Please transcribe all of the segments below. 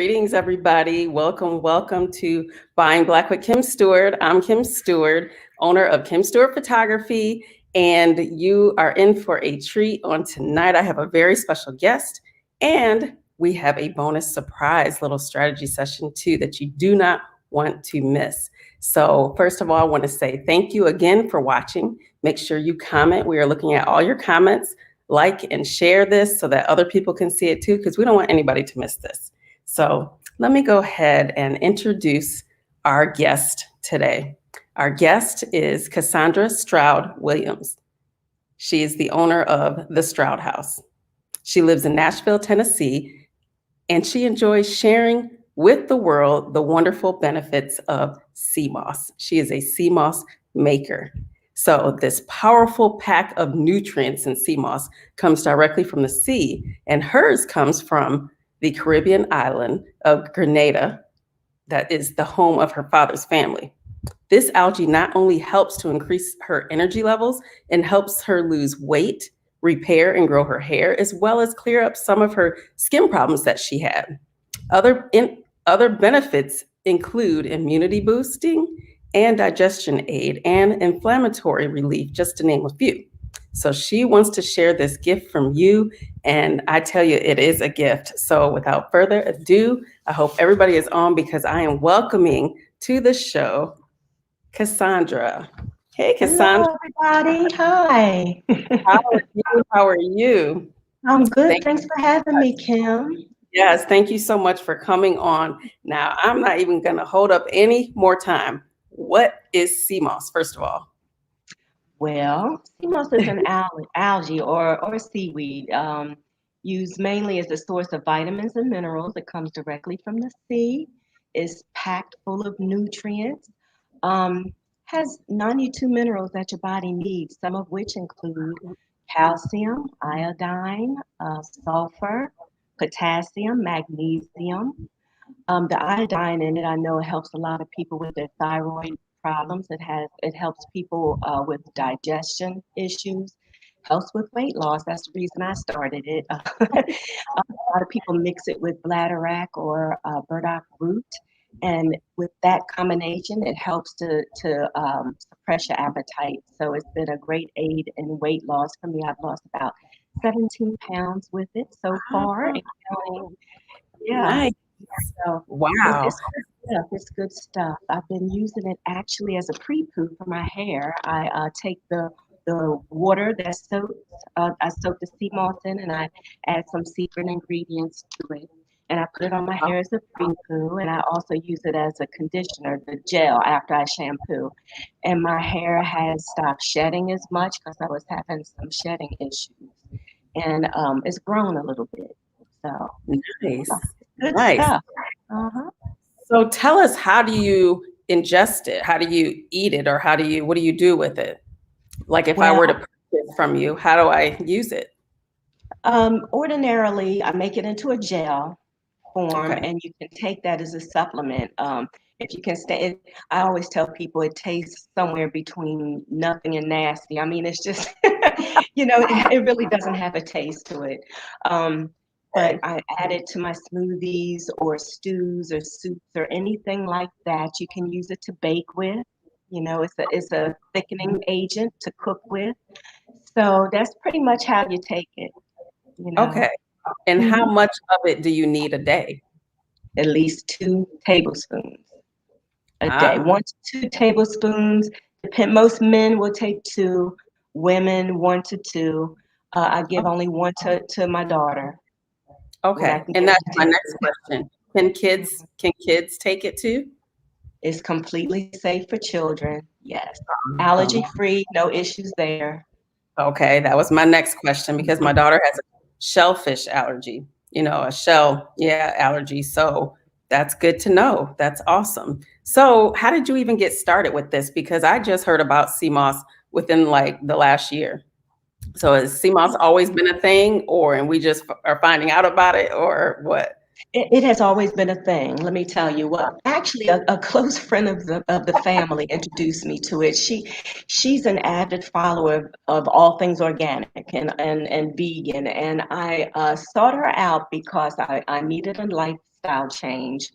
Greetings, everybody. Welcome to Buying Black with Kim Steward. I'm Kim Steward, owner of Kim Steward Photography, and you are in for a treat on tonight. I have a very special guest, and we have a bonus surprise little strategy session too that you do not want to miss. So first of all, I want to say thank you again for watching. Make sure you comment. We are looking at all your comments. Like and share this so that other people can see it too, because we don't want anybody to miss this. So let me go ahead and introduce our guest today. Our guest is Cassandra Stroud Williams. She is the owner of the Stroud House. She lives in Nashville, Tennessee, and she enjoys sharing with the world the wonderful benefits of sea moss. She is a sea moss maker. So this powerful pack of nutrients in sea moss comes directly from the sea, and hers comes from the Caribbean island of Grenada, that is the home of her father's family. This algae not only helps to increase her energy levels and helps her lose weight, repair and grow her hair, as well as clear up some of her skin problems that she had. Other benefits include immunity boosting and digestion aid and inflammatory relief, just to name a few. So she wants to share this gift from you, and I tell you, it is a gift. So without further ado, I hope everybody is on because I am welcoming to the show Cassandra. Hey, Cassandra. Hello, everybody. Hi. How are you? How are you? I'm good. Thanks for having me, Kim. Yes, thank you so much for coming on. Now, I'm not even going to hold up any more time. What is sea moss, first of all? Well, sea moss is an algae or seaweed used mainly as a source of vitamins and minerals. It comes directly from the sea, is packed full of nutrients, has 92 minerals that your body needs, some of which include calcium, iodine, sulfur, potassium, magnesium. The iodine in it, I know it helps a lot of people with their thyroid problems. It helps people with digestion issues, helps with weight loss. That's the reason I started it. A lot of people mix it with bladderwrack or burdock root, and with that combination, it helps to suppress your appetite. So it's been a great aid in weight loss for me. I've lost about 17 pounds with it so far. And counting. Yeah. Nice. So Wow. it's good stuff. It's good stuff. I've been using it actually as a pre-poo for my hair. I take the water that soaks. I soak the sea moss in, and I add some secret ingredients to it, and I put it on my hair as a pre-poo. And I also use it as a conditioner, the gel after I shampoo. And my hair has stopped shedding as much because I was having some shedding issues, and it's grown a little bit. So Nice. good Nice. stuff. Uh-huh. So tell us, how do you ingest it? How do you eat it? Or what do you do with it? Like if I were to Well, purchase from you, how do I use it? ordinarily, I make it into a gel form, Okay. and you can take that as a supplement. If you can stay, I always tell people it tastes somewhere between nothing and nasty. I mean, it's just, it really doesn't have a taste to it. But Okay. I add it to my smoothies or stews or soups or anything like that. You can use it to bake with. It's a thickening agent to cook with. So that's pretty much how you take it, you know. Okay. And how Mhm. much of it do you need a day? At least 2 tablespoons a day. Ah, 1 to 2 tablespoons. Most men will take two, women 1 to 2. I give only one to my daughter, what I okay. can And get her that's to my take. next question. Can kids take it too? It's completely safe for children. Yes. Allergy Um, free, no issues there. Okay, that was my next question because my daughter has a shellfish allergy, a shell, yeah, allergy. So that's good to know. That's awesome. So how did you even get started with this? Because I just heard about CMOS within like the last year. So has CMOS always been a thing, and we just are finding out about it, or what? It has always been a thing. Let me tell you. Well, actually, a close friend of the family introduced me to it. She's an avid follower of all things organic and vegan, and I sought her out because I needed a lifestyle lifestyle change.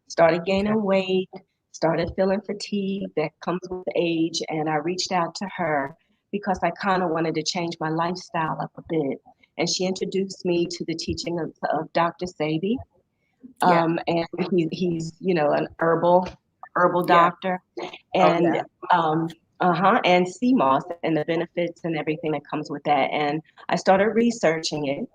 Started gaining weight, started feeling fatigue that comes with age, and I reached out to her because I kind of wanted to change my lifestyle up a bit. And she introduced me to the teaching of Dr. Sabi. Yeah. And he's an herbal Yeah. doctor, Oh and yeah. and CMOS and the benefits and everything that comes with that. And I started researching it,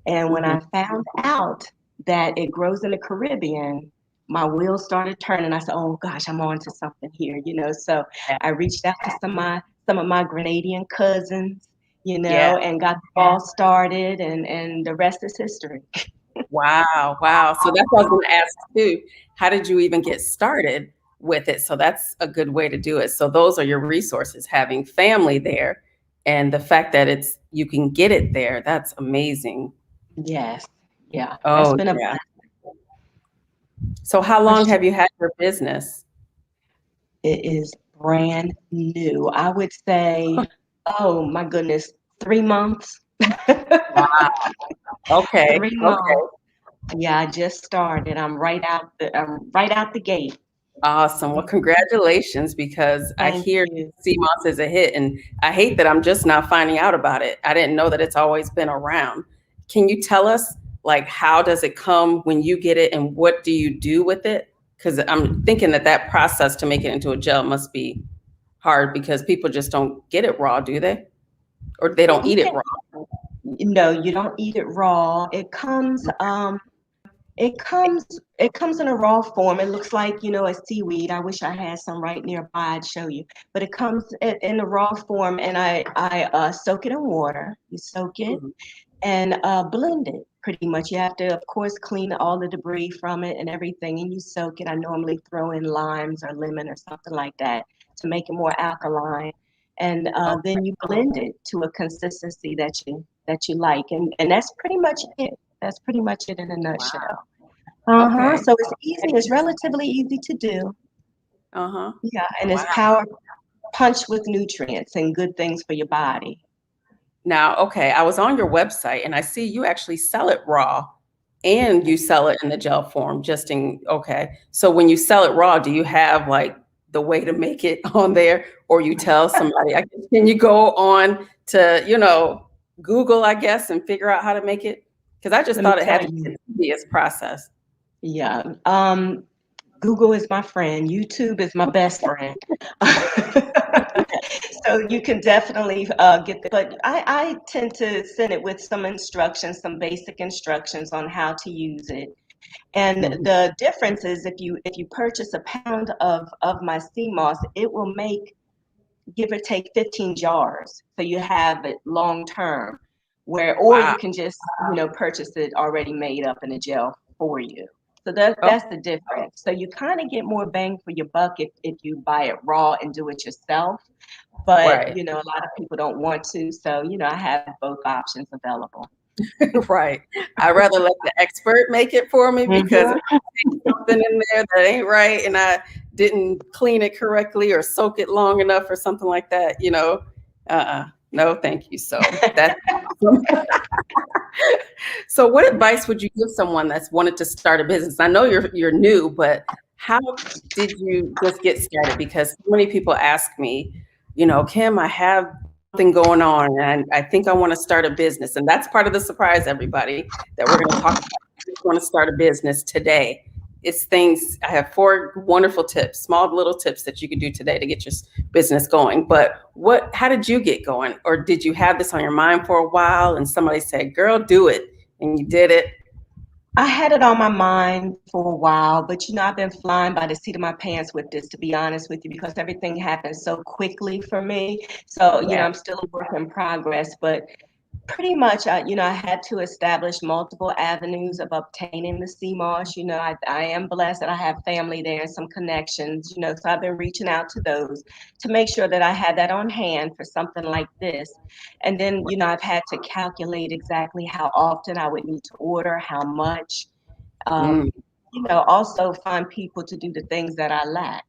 and when Hmm. I found out that it grows in the Caribbean, my wheels started turning. I said, "Oh gosh, I'm on to something here," So Yeah. I reached out to some of my Grenadian cousins, Yeah. and got the ball started, and the rest is history. Wow. Wow. So that's what I was going to ask too. How did you even get started with it? So that's a good way to do it. So those are your resources, having family there and the fact that it's you can get it there. That's amazing. Yes, yeah, that's Oh been a yeah. blessing So how for long sure. have you had your business? It is brand new. I would say, oh my goodness, 3 months. Wow. Okay. 3 months. Okay. Yeah, I just started. I'm right out the gate. Awesome. Well, congratulations, because I Thank hear you. CMOS is a hit, and I hate that I'm just now finding out about it. I didn't know that it's always been around. Can you tell us, like, how does it come when you get it, and what do you do with it? Because I'm thinking that that process to make it into a gel must be hard because people just don't get it raw, do they? Or they don't You eat it can, raw. no, you don't eat it raw. It comes in a raw form. It looks like, a seaweed. I wish I had some right nearby. I'd show you. But it comes in a raw form, and I soak it in water. You soak it Mhm. and blend it pretty much. You have to, of course, clean all the debris from it and everything, and you soak it. I normally throw in limes or lemon or something like that to make it more alkaline. And Okay. then you blend it to a consistency that you like, and that's pretty much it. That's pretty much it in a Wow. nutshell. Uh-huh. Okay. So it's easy. It's relatively easy to do. Uh-huh. Yeah, and Wow. it's power punched with nutrients and good things for your body. Now, okay, I was on your website and I see you actually sell it raw and you sell it in the gel form, just in, okay. So when you sell it raw, do you have like the way to make it on there, or you tell somebody, can you go on to, Google, I guess, and figure out how to make it? Because I just Let me thought it tell had to be you. the easiest process. Yeah. Google is my friend. YouTube is my best friend. So you can definitely get the, but I tend to send it with some instructions, some basic instructions on how to use it. And Mhm. the difference is if you purchase a pound of my sea moss, it will make, give or take, 15 jars. So you have it long term, or Wow. you can just, purchase it already made up in a gel for you. So that's Oh, that's the difference. So you kind of get more bang for your buck if you buy it raw and do it yourself. But right. a lot of people don't want to. So I have both options available. Right. I'd rather let the expert make it for me, because if Hmm. I see something in there that ain't right and I didn't clean it correctly or soak it long enough or something like that, no, thank you. So that's awesome. So what advice would you give someone that's wanted to start a business? I know you're new, but how did you just get started? Because so many people ask me, Kim, I have something going on and I think I want to start a business. And that's part of the surprise, everybody, that we're going to talk about. I just want to start a business today. It's things, I have 4 wonderful tips, small little tips that you can do today to get your business going. But how did you get going? Or did you have this on your mind for a while and somebody said, girl, do it, and you did it? I had it on my mind for a while, but I've been flying by the seat of my pants with this, to be honest with you, because everything happened so quickly for me. So, Yeah. I'm still a work in progress, but pretty much, I had to establish multiple avenues of obtaining the CMOS. I am blessed that I have family there and some connections, so I've been reaching out to those to make sure that I had that on hand for something like this. And then, I've had to calculate exactly how often I would need to order, how much, Mm, also find people to do the things that I lack,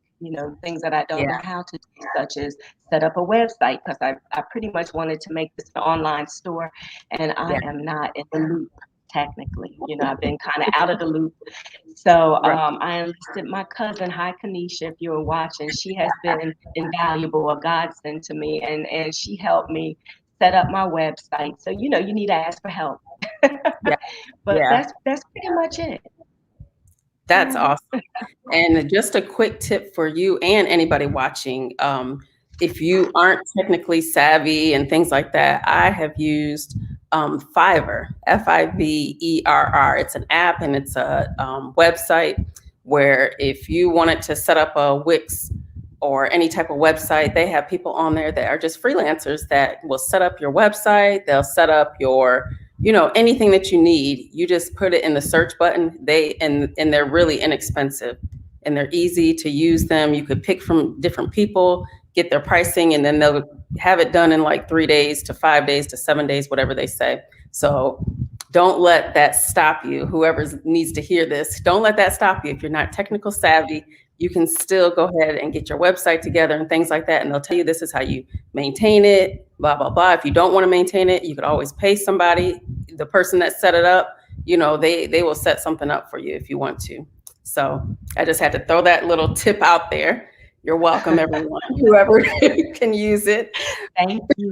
things that I don't yeah. know how to do, such as set up a website, because I pretty much wanted to make this an online store, and I Yeah. am not in the loop technically. I've been kind of out of the loop. So Right. I enlisted my cousin, hi Kanisha, if you were watching. She has been invaluable, a godsend to me, and she helped me set up my website. So you need to ask for help. Yeah. But Yeah. that's pretty much it. That's Yeah. awesome. And just a quick tip for you and anybody watching, if you aren't technically savvy and things like that, I have used Fiverr, Fiverr. It's an app and it's a website where if you wanted to set up a Wix or any type of website, they have people on there that are just freelancers that will set up your website. They'll set up your, anything that you need. You just put it in the search button. And they're really inexpensive and they're easy to use them. You could pick from different people, get their pricing, and then they'll have it done in like 3 days to 5 days to 7 days, whatever they say. So don't let that stop you. Whoever needs to hear this, don't let that stop you. If you're not technical savvy, you can still go ahead and get your website together and things like that. And they'll tell you this is how you maintain it, blah, blah, blah. If you don't want to maintain it, you could always pay somebody. The person that set it up, they will set something up for you if you want to. So I just had to throw that little tip out there. You're welcome, everyone, whoever can use it. Thank you.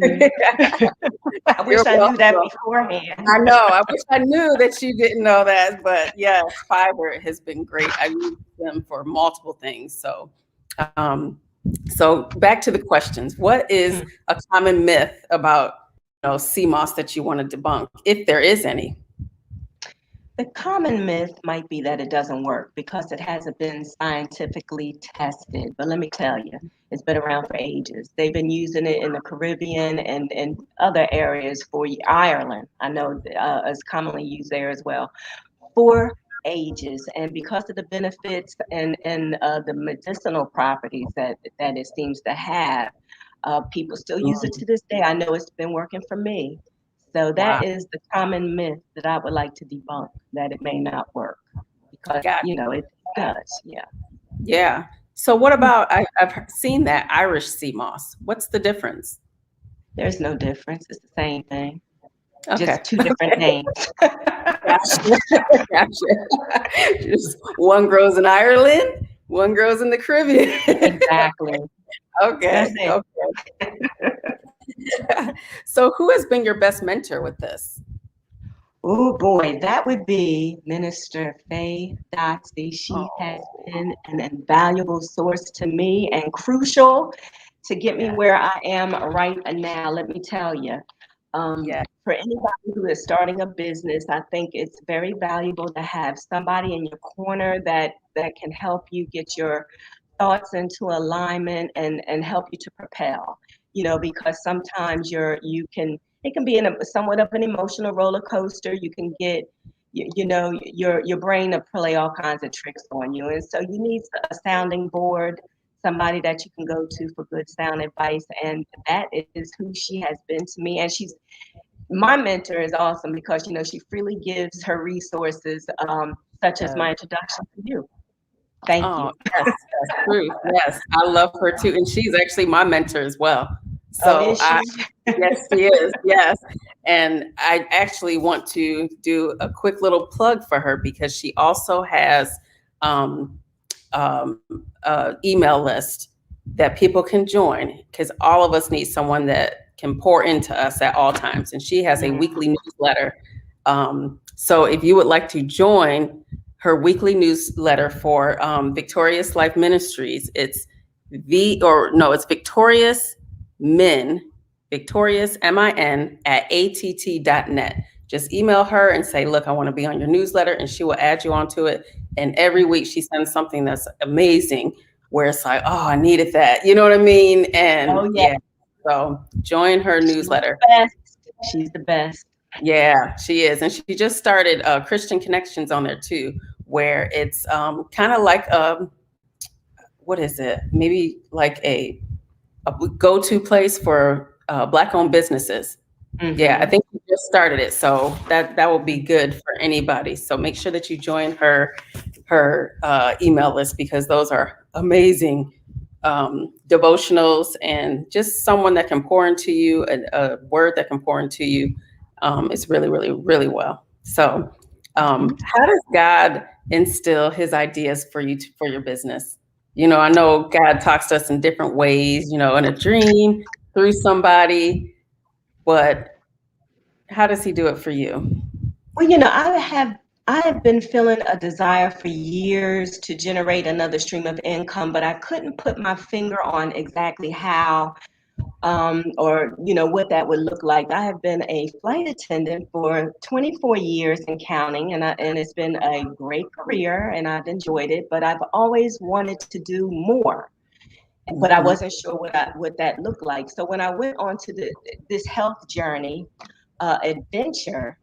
I wish I knew that beforehand. I know. I wish I knew that you didn't know that. But yes, Fiverr has been great. I use them for multiple things. So back to the questions. What is a common myth about CMOS that you want to debunk, if there is any? The common myth might be that it doesn't work because it hasn't been scientifically tested. But let me tell you, it's been around for ages. They've been using it in the Caribbean and other areas for Ireland. I know it's commonly used there as well for ages. And because of the benefits and the medicinal properties that it seems to have, people still use it to this day. I know it's been working for me. So that is the common myth that I would like to debunk, that it may not work because, it does. Yeah. Yeah. So what about, I've seen that Irish sea moss. What's the difference? There's no difference. It's the same thing. Okay. Just two different names. Gotcha. Just one grows in Ireland, one grows in the Caribbean. Exactly. Okay. Okay. So who has been your best mentor with this? Oh boy, that would be Minister Faye Dotsey. She has been an invaluable source to me and crucial to get me where I am right now. Let me tell you, for anybody who is starting a business, I think it's very valuable to have somebody in your corner that can help you get your thoughts into alignment and help you to propel. Because sometimes it can be somewhat of an emotional roller coaster. You can get, your brain to play all kinds of tricks on you. And so you need a sounding board, somebody that you can go to for good sound advice. And that is who she has been to me. And my mentor is awesome because, she freely gives her resources, such as my introduction to you. Thank you. Yes, that's true. Yes, I love her too. And she's actually my mentor as well. So yes, she is. Yes. And I actually want to do a quick little plug for her because she also has email list that people can join because all of us need someone that can pour into us at all times. And she has a weekly newsletter. So if you would like to join her weekly newsletter for Victorious Life Ministries, it's Victorious Min, Victorious MIN at att.net. Just email her and say, look, I want to be on your newsletter, and she will add you onto it. And every week she sends something that's amazing where it's like, oh, I needed that. You know what I mean? And so join her newsletter. She's the best. Yeah, she is. And she just started Christian Connections on there too, where it's kind of like, what is it? Maybe like a go-to place for Black-owned businesses. Mm-hmm. Yeah, I think she just started it. So that will be good for anybody. So make sure that you join her email list because those are amazing devotionals and just someone that can pour into you, a word that can pour into you. It's really, really, really well. So, Mhm. how does God instill His ideas for you for your business? I know God talks to us in different ways. In a dream, through somebody, but how does He do it for you? Well, I have been feeling a desire for years to generate another stream of income, but I couldn't put my finger on exactly how or what that would look like. I have been a flight attendant for 24 years and counting, and it's been a great career, and I've enjoyed it. But I've always wanted to do more, but I Mhm. wasn't sure what that looked like. So when I went on to this health journey adventure,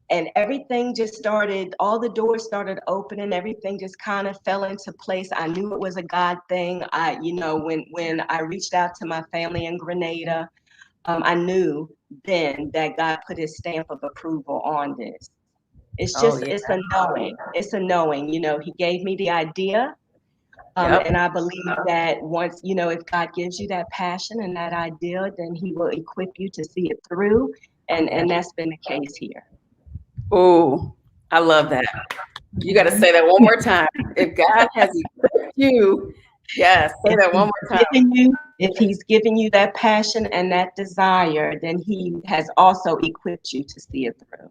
and everything just started, all the doors started opening, everything just kind of fell into place. I knew it was a God thing. When I reached out to my family in Grenada, I knew then that God put his stamp of approval on this. Oh yeah. It's a knowing. It's a knowing. He gave me the idea. And Yep. I believe that once, if God gives you that passion and that idea, then he will equip you to see it through. Yeah. And that's been the case here. Oh, I love that. You got to Mhm. say that one more time. If God has equipped you, yes, say that one more time. If he's given you that passion and that desire, then he has also equipped you to see it through.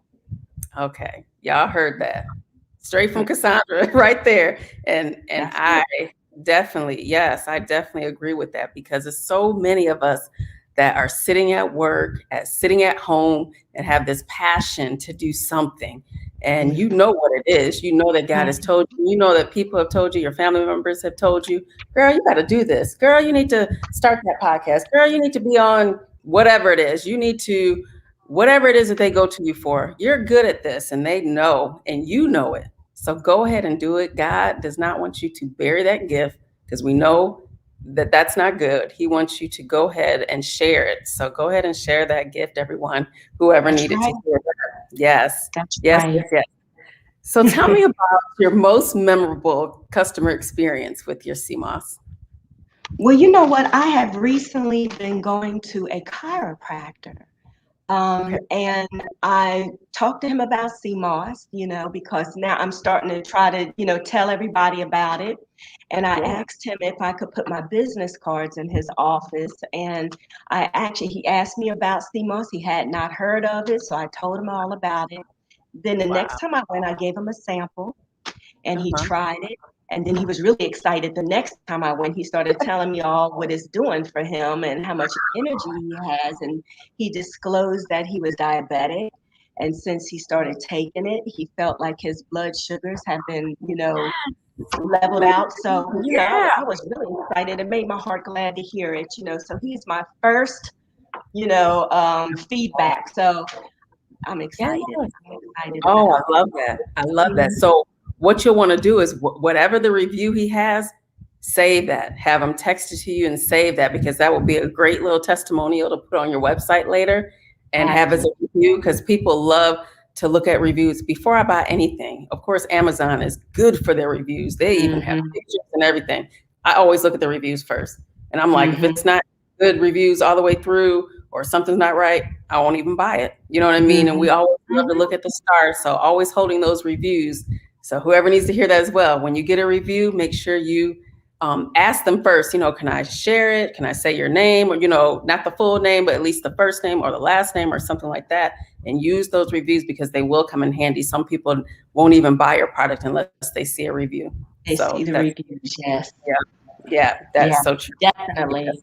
Okay, y'all heard that straight from Cassandra right there, and That's I it. definitely, yes, I definitely agree with that because there's so many of us that are sitting at work, sitting at home, and have this passion to do something, and you know what it is. You know that God has Mhm. told you. You know that people have told you. Your family members have told you, "Girl, you got to do this. Girl, you need to start that podcast. Girl, you need to be on whatever it is. You need to." Whatever it is that they go to you for, you're good at this and they know and you know it. So go ahead and do it. God does not want you to bury that gift because we know that that's not good. He wants you to go ahead and share it. So go ahead and share that gift, everyone, whoever That's needed to right. hear that. Yes, That's yes, right. yes, yes. So tell me about your most memorable customer experience with your CMOS. Well, you know what? I have recently been going to a chiropractor. Okay. And I talked to him about CMOS, because now I'm starting to try to, tell everybody about it. And I Yeah. asked him if I could put my business cards in his office. And he asked me about CMOS. He had not heard of it. So I told him all about it. Then the next Wow. time I went, I gave him a sample and he Uh-huh. tried it. And then he was really excited. The next time I went, he started telling me all what it's doing for him and how much energy he has. And he disclosed that he was diabetic. And since he started taking it, he felt like his blood sugars have been, leveled out. So, Yeah. I was really excited. It made my heart glad to hear it, So he's my first, feedback. So I'm Yeah. excited. I'm excited Oh, I about love that. I love that. it. So, what you'll want to do is whatever the review he has, save that. Have him text it to you and save that because that will be a great little testimonial to put on your website later and have as a Absolutely. review because people love to look at reviews before I buy anything. Of course, Amazon is good for their reviews. They even have Hmm. pictures and everything. I always look at the reviews first. And I'm like, if Hmm. it's not good reviews all the way through or something's not right, I won't even buy it. You know what I mean? And we Hmm. always love to look at the stars. So always holding those reviews. So whoever needs to hear that as well, when you get a review, make sure you ask them first, can I share it? Can I say your name or, not the full name, but at least the first name or the last name or something like that. And use those reviews because they will come in handy. Some people won't even buy your product unless they see a review. They see So the that's, reviews, yes. yeah, yeah, Yeah, that's so true. definitely. Yes.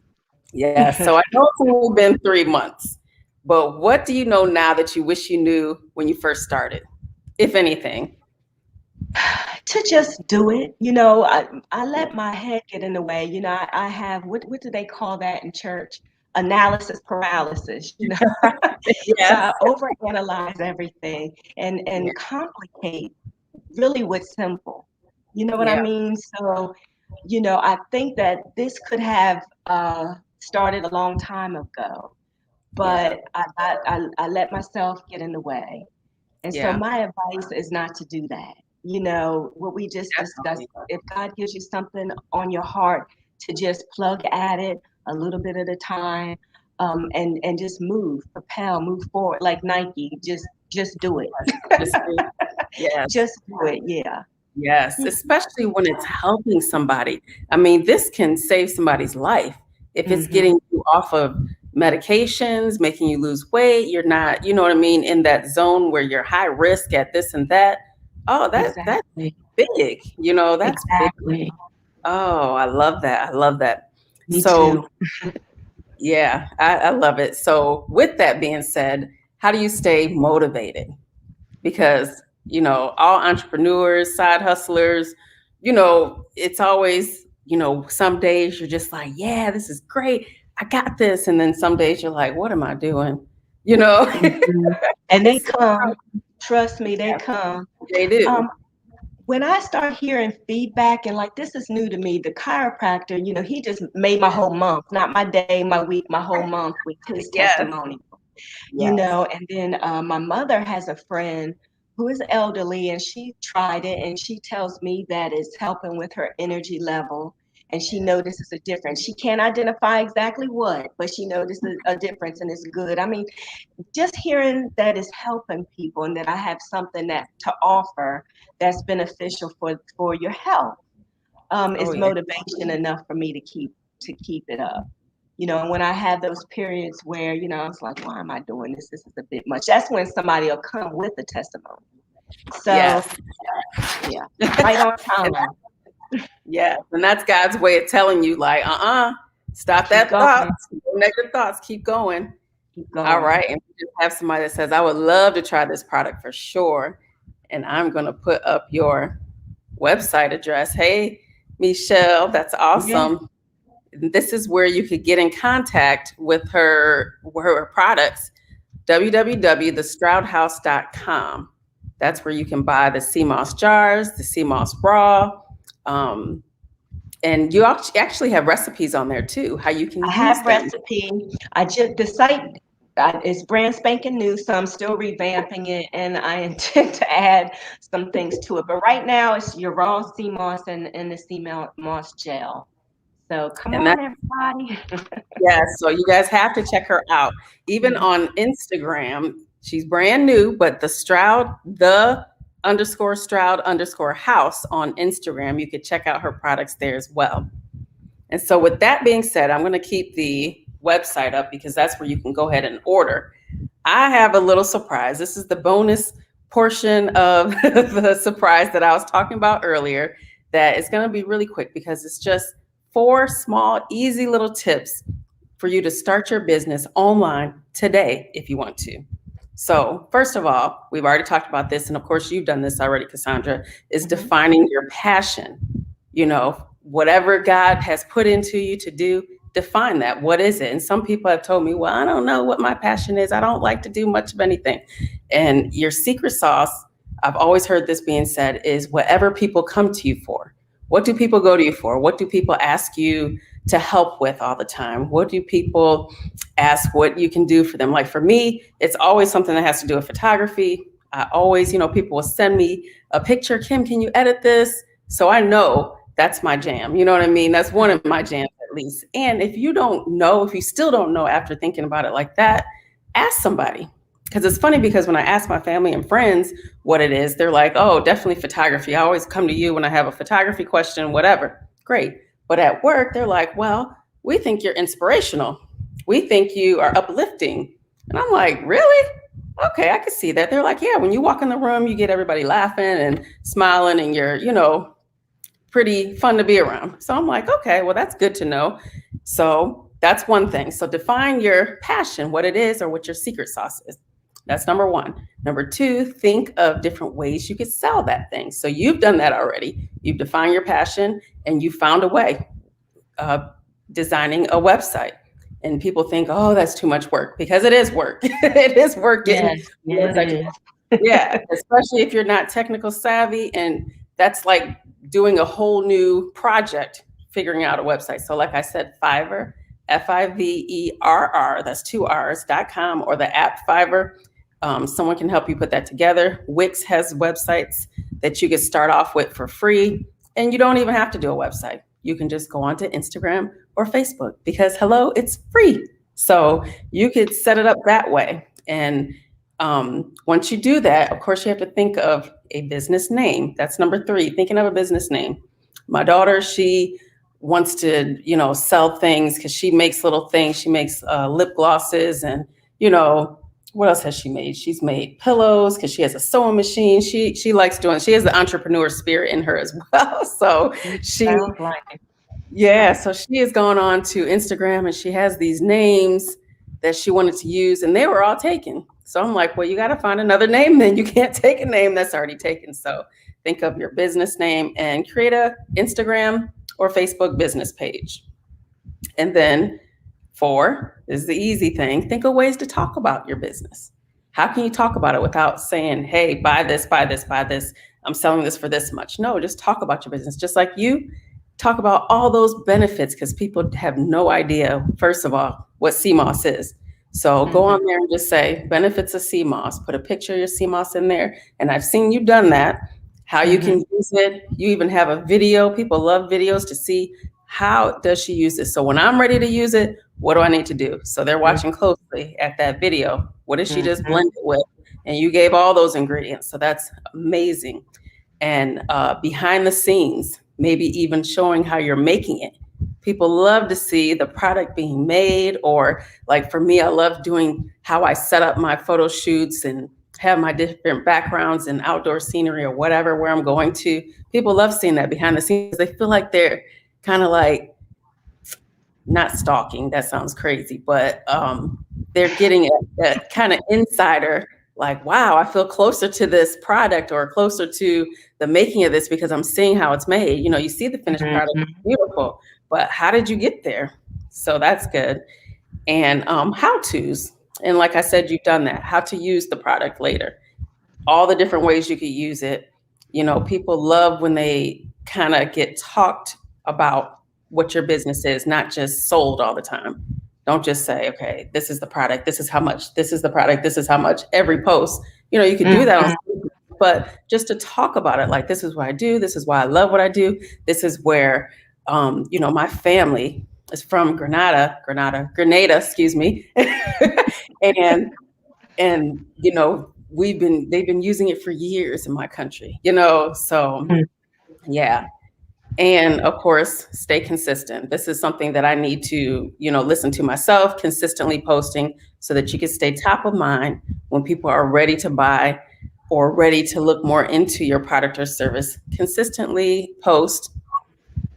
Yes. So I know it's only been 3 months, but what do you know now that you wish you knew when you first started, if anything? To just do it, I let my head get in the way. I have, what do they call that in church? Analysis paralysis. So Yes. I overanalyze everything Yeah. and complicate really what's simple. You know what I Yeah. mean? So, I think that this could have started a long time ago, Yeah. but I let myself get in the way. And so Yeah. my advice is not to do that. What we just discussed, Definitely. if God gives you something on your heart, to just plug at it a little bit at a time. and just propel, move forward like Nike. Just do it. Just yes. Just do it. Yeah. Yes, especially when it's helping somebody. I mean, this can save somebody's life. If it's Mm-hmm. getting you off of medications, making you lose weight, you're not, you know what I mean, in that zone where you're high risk at this and that. Oh, that's Exactly. big. You know, that's big. Exactly. Oh, I love that. I love that. Me So, too. yeah, I love it. So, with that being said, how do you stay motivated? Because all entrepreneurs, side hustlers, it's always, some days you're just like, yeah, this is great, I got this, and then some days you're like, what am I doing, Mhm. And they So, come. Trust me, they yeah, come. they do. Um, when I start hearing feedback, and like this is new to me, the chiropractor, he just made my whole month, not my day, my week, my whole month with his Yes, testimony. yes. And then my mother has a friend who is elderly, and she tried it, and she tells me that it's helping with her energy level, and she notices a difference. She can't identify exactly what, but she notices a difference, and it's good. I mean, just hearing that it's helping people and that I have something that to offer that's beneficial for your health Oh is yeah. motivation enough for me to keep it up. And when I have those periods where, I was like, why am I doing this? This is a bit much. That's when somebody will come with a testimony. So, Yes. yeah, right on And time. yeah, and that's God's way of telling you, like, stop Keep that going, thoughts, no negative thoughts, keep going. keep All going. right. And we just have somebody that says, I would love to try this product for sure. And I'm going to put up your website address. Hey, Michelle, that's Yeah, awesome. This is where you could get in contact with her products, www.thestroudhouse.com. That's where you can buy the sea moss jars, the sea moss raw. Um, and you actually have recipes on there too, how you can I use have them. recipe. The site is brand spanking new, so I'm still revamping it, and I intend to add some things to it. But right now, it's your raw sea moss and the sea moss gel. So come And that on, everybody. Yeah, so you guys have to check her out. Even Mhm. on Instagram, she's brand new, but the_Stroud_house on Instagram, you could check out her products there as well. And so with that being said, I'm going to keep the website up because that's where you can go ahead and order. I have a little surprise. This is the bonus portion of the surprise that I was talking about earlier that is going to be really quick because it's just 4 small, easy little tips for you to start your business online today if you want to. So, first of all, we've already talked about this, and of course, you've done this already, Cassandra, is Mhm. defining your passion. Whatever God has put into you to do, define that. What is it? And some people have told me, well, I don't know what my passion is. I don't like to do much of anything. And your secret sauce, I've always heard this being said, is whatever people come to you for. What do people go to you for? What do people ask you to help with all the time? What do people ask what you can do for them? Like for me, it's always something that has to do with photography. I always, people will send me a picture. Kim, can you edit this? So I know that's my jam. You know what I mean? That's one of my jams at least. And if you still don't know after thinking about it like that, ask somebody. Because it's funny because when I ask my family and friends what it is, they're like, oh, definitely photography. I always come to you when I have a photography question, whatever. Great. But at work, they're like, well, we think you're inspirational. We think you are uplifting. And I'm like, really? Okay, I can see that. They're like, yeah, when you walk in the room, you get everybody laughing and smiling and you're, pretty fun to be around. So I'm like, okay, well, that's good to know. So that's one thing. So define your passion, what it is, or what your secret sauce is. That's number one. Number two, think of different ways you could sell that thing. So you've done that already. You've defined your passion and you found a way, designing a website. And people think, oh, that's too much work because it is work. It is work getting Yes, yes, it is. yeah, especially if you're not technical savvy. And that's like doing a whole new project, figuring out a website. So, like I said, Fiverr, Fiverr, that's 2Rs.com, or the app Fiverr. Someone can help you put that together. Wix has websites that you could start off with for free. And you don't even have to do a website. You can just go onto Instagram or Facebook because, hello, it's free. So you could set it up that way. And once you do that, of course, you have to think of a business name. That's number three, thinking of a business name. My daughter, she wants to, sell things because she makes little things. She makes lip glosses and, what else has she made? She's made pillows because she has a sewing machine. She likes doing. She has the entrepreneur spirit in her as well. So she Sounds like it. yeah, so she has gone on to Instagram and she has these names that she wanted to use, and they were all taken. So I'm like, well, you got to find another name then. You can't take a name that's already taken. So think of your business name and create a Instagram or Facebook business page. And then four is the easy thing. Think of ways to talk about your business. How can you talk about it without saying, hey, buy this, buy this, buy this. I'm selling this for this much. No, just talk about your business. Just like you talk about all those benefits, because people have no idea, first of all, what CMOS is. So go on there and just say benefits of CMOS, put a picture of your CMOS in there. And I've seen you done that, how you can use it. You even have a video. People love videos to see how does she use this. So when I'm ready to use it, what do I need to do? So they're watching closely at that video. What did she just blend it with? And you gave all those ingredients. So that's amazing. And behind the scenes, maybe even showing how you're making it. People love to see the product being made, or like for me, I love doing how I set up my photo shoots and have my different backgrounds and outdoor scenery or whatever, where I'm going to. People love seeing that behind the scenes. They feel like they're kind of like, not stalking, that sounds crazy, but they're getting that kind of insider, like, wow, I feel closer to this product or closer to the making of this because I'm seeing how it's made. You see the finished product, it's beautiful, but how did you get there? So that's good. And how-tos. And like I said, you've done that, how to use the product later, all the different ways you could use it. People love when they kind of get talked about what your business is, not just sold all the time. Don't just say, okay, this is the product, this is how much, this is the product, this is how much, every post. You can do that on, but just to talk about it, like, this is what I do, this is why I love what I do, this is where my family is from Grenada, excuse me. and they've been using it for years in my country, so yeah. And of course, stay consistent. This is something that I need to, listen to myself, consistently posting so that you can stay top of mind when people are ready to buy or ready to look more into your product or service. Consistently post.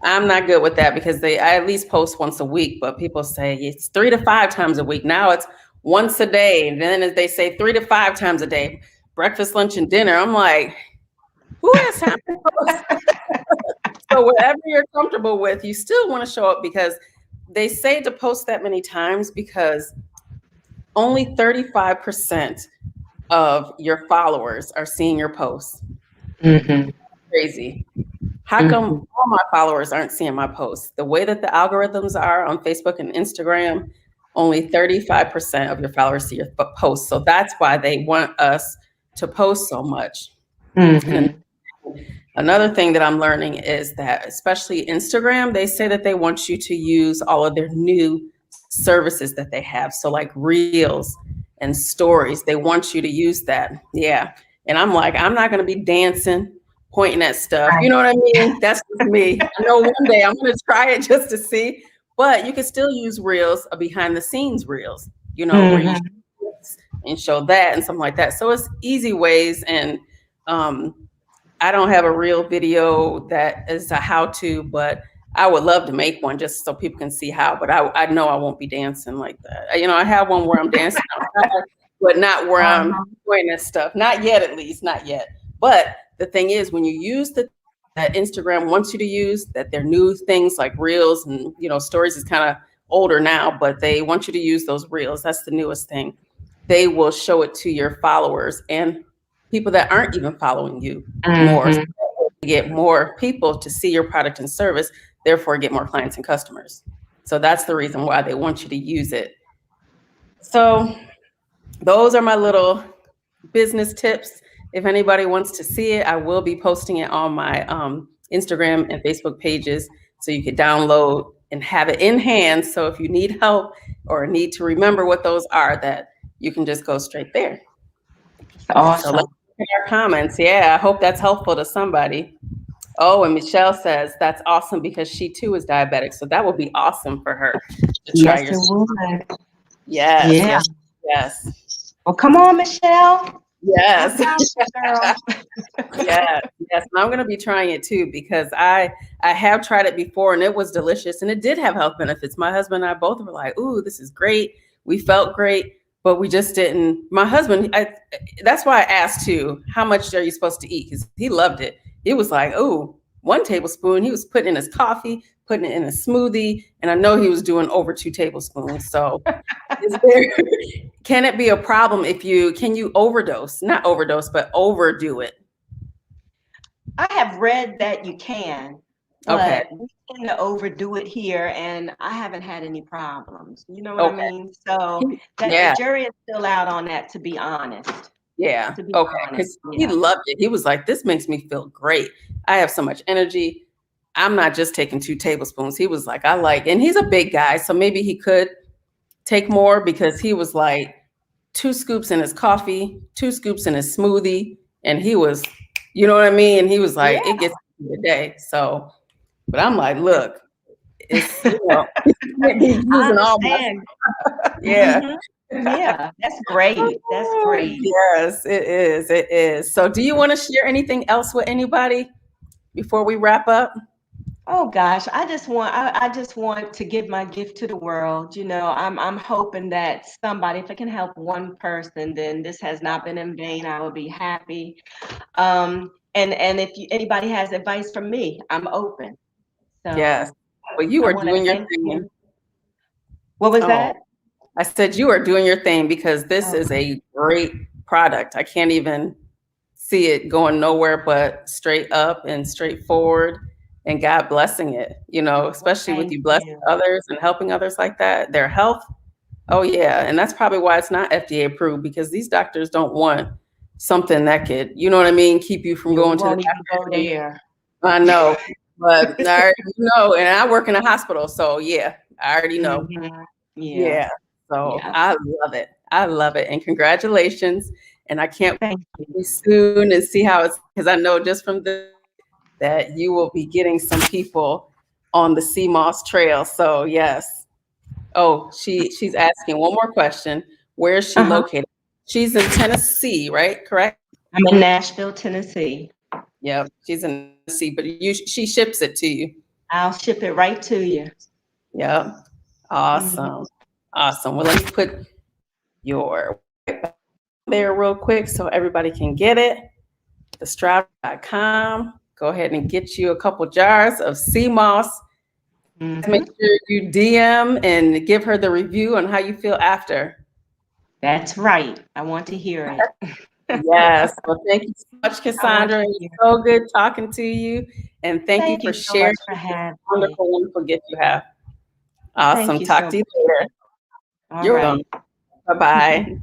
I'm not good with that because I at least post once a week, but people say it's 3 to 5 times a week. Now it's once a day. And then as they say 3 to 5 times a day, breakfast, lunch, and dinner. I'm like, who has time to post? So whatever you're comfortable with, you still want to show up, because they say to post that many times because only 35% of your followers are seeing your posts. Crazy. How come all my followers aren't seeing my posts? The way that the algorithms are on Facebook and Instagram, only 35% of your followers see your posts. So that's why they want us to post so much. Another thing that I'm learning is that, especially Instagram, they say that they want you to use all of their new services that they have. So like Reels and Stories, they want you to use that. Yeah. And I'm like, I'm not going to be dancing, pointing at stuff. You know what I mean? That's just me. I know one day I'm going to try it just to see, but you can still use Reels, behind the scenes Reels, where you and show that and something like that. So it's easy ways. And, I don't have a real video that is a how-to, but I would love to make one just so people can see how, but I know I won't be dancing like that. I have one where I'm dancing outside, but not where I'm doing that stuff. Not yet, at least, not yet. But the thing is, when you use that Instagram wants you to use, that their new things like Reels and, Stories is kind of older now, but they want you to use those Reels. That's the newest thing. They will show it to your followers and people that aren't even following you more. So get more people to see your product and service, therefore get more clients and customers. So that's the reason why they want you to use it. So those are my little business tips. If anybody wants to see it, I will be posting it on my Instagram and Facebook pages. So you could download and have it in hand. So if you need help or need to remember what those are, that you can just go straight there. So let's Awesome. look at our comments. Yeah, I hope that's helpful to somebody. Oh, and Michelle says that's awesome because she too is diabetic. So that will be awesome for her to try Yes, your. it would. Yes, Yeah. yes, yes, Well, come on, Michelle. I'm yes. proud of you, girl. Yes, yes. And I'm gonna be trying it too because I have tried it before and it was delicious and it did have health benefits. My husband and I both were like, "Ooh, this is great." We felt great, but we just didn't. My husband, that's why I asked too, how much are you supposed to eat? Because he loved it. He was like, "Ooh, 1 tablespoon." He was putting in his coffee, putting it in a smoothie, and I know he was doing over 2 tablespoons. So is there can it be a problem if you can you overdose? Not overdose, but overdo it. I have read that you can, Okay. but we tend to overdo it here, and I haven't had any problems. You know what I Okay. mean? So that the Yeah. jury is still out on that, to be honest. Yeah. To be Okay. honest, Because he yeah. loved it. He was like, this makes me feel great. I have so much energy. I'm not just taking 2 tablespoons. He was like, I like, and he's a big guy. So maybe he could take more because he was like 2 scoops in his coffee, 2 scoops in his smoothie. And he was, you know what I mean? And he was Yeah, like, it gets me today. So, but I'm like, that's, look, it's, you can't be I using all my, understand. yeah. Yeah, that's great. That's Oh, great. yes, it is. It is. So, do you want to share anything else with anybody before we wrap up? Oh gosh, I just want to give my gift to the world. I'm hoping that somebody, if I can help one person, then this has not been in vain. I will be happy. And if anybody has advice from me, I'm open. Yes. So Well, you I are want to doing your thank thing. you. What was Oh, that? I said you are doing your thing because this is Okay. a great product. I can't even see it going nowhere but straight up and straightforward and God blessing it, Well, especially with thank you blessing you. others and helping others like that, their health. Oh yeah, and that's probably why it's not FDA approved because these doctors don't want something that could, you know what I mean, keep you from Yeah, we going to the won't even go doctor. there. I know, but I already know, and I work in a hospital, so yeah, I already know. Hmm. Yeah, Yeah, so yeah. I love it. I love it, and congratulations. And I can't Thank you. wait soon and see how it's because I know just from this that you will be getting some people on the CMOS trail. So yes. Oh, she's asking one more question. Where is she Uh-huh. located? She's in Tennessee, right? Correct? I'm in Nashville, Tennessee. Yep, she's in Tennessee, but she ships it to you. I'll ship it right to you. Yep. Mhm. Awesome. Awesome. Well, let me put your there real quick so everybody can get it. Thestrive.com. Go ahead and get you a couple jars of sea moss. Make Mhm. sure you DM and give her the review on how you feel after. That's right. I want to hear it. Yes. Well, thank you so much, I want Cassandra. to It was hear. so good talking to you. And thank you Thank for you so sharing much for this having me. wonderful, wonderful gift you have. Thank Awesome. you Talk so to you much. later. All You're welcome. right. Bye bye.